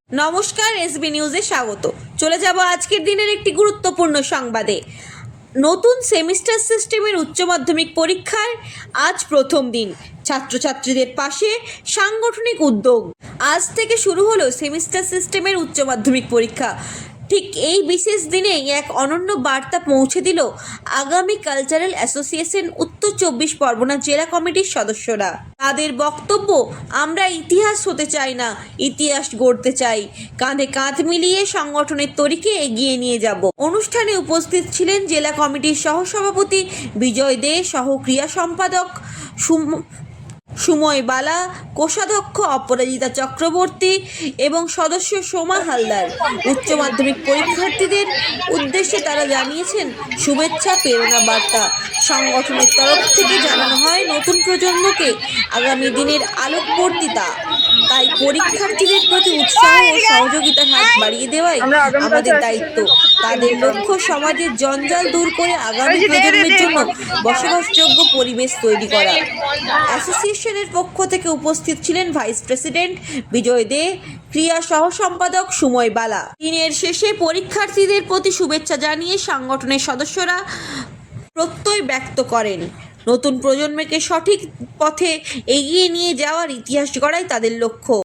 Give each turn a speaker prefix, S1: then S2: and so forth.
S1: নমস্কার, এসবি নিউজে স্বাগত। চলে যাব আজকের দিনের একটি গুরুত্বপূর্ণ সংবাদে। নতুন সেমিস্টার সিস্টেমের উচ্চ মাধ্যমিক পরীক্ষার আজ প্রথম দিন। ছাত্রছাত্রীদের পাশে সাংগঠনিক উদ্যোগ। আজ থেকে শুরু হলো সেমিস্টার সিস্টেমের উচ্চ মাধ্যমিক পরীক্ষা। ঠিক এই বিশেষ দিনেই এক অনন্য বার্তা পৌঁছে দিল আগামী কালচারাল অ্যাসোসিয়েশন উত্তর 24 পরগনা জেলা কমিটির সদস্যরা। তাদের বক্তব্য, আমরা ইতিহাস হতে চাই না, ইতিহাস গড়তে চাই। কাঁধে কাঁধ মিলিয়ে সংগঠনের তরিকে এগিয়ে নিয়ে যাব। অনুষ্ঠানে উপস্থিত ছিলেন জেলা কমিটির সহসভাপতি বিজয় দে, সহ ক্রিয়া সম্পাদক সুময় বালা, কোষাধ্যক্ষ অপরাজিতা চক্রবর্তী এবং সদস্য সোমা হালদার। উচ্চ মাধ্যমিক পরীক্ষার্থীদের উদ্দেশ্যে তারা জানিয়েছেন শুভেচ্ছা, প্রেরণা বার্তা। সংগঠনের তরফ থেকে জানানো হয় নতুন প্রজন্মকে আগামী দিনের আলোকবর্তিতা। তাই পরীক্ষার্থীদের প্রতি উৎসাহ ও সহযোগিতার হাত বাড়িয়ে দেওয়াই আমাদের দায়িত্ব। তাদের লক্ষ্য সমাজের জঞ্জাল দূর করে আগামী প্রজন্মের জন্য বসবাসযোগ্য পরিবেশ তৈরি করা। অ্যাসোসিয়েশনের পক্ষ থেকে উপস্থিত ছিলেন ভাইস প্রেসিডেন্ট বিজয় দে, ক্রিয়া সহ সম্পাদক সুময় বালা। দিনের শেষে পরীক্ষার্থীদের প্রতি শুভেচ্ছা জানিয়ে সংগঠনের সদস্যরা প্রত্যয় ব্যক্ত করেন নতুন প্রজন্মকে সঠিক পথে এগিয়ে নিয়ে যাওয়ার ইতিহাস গড়াই তাদের লক্ষ্য।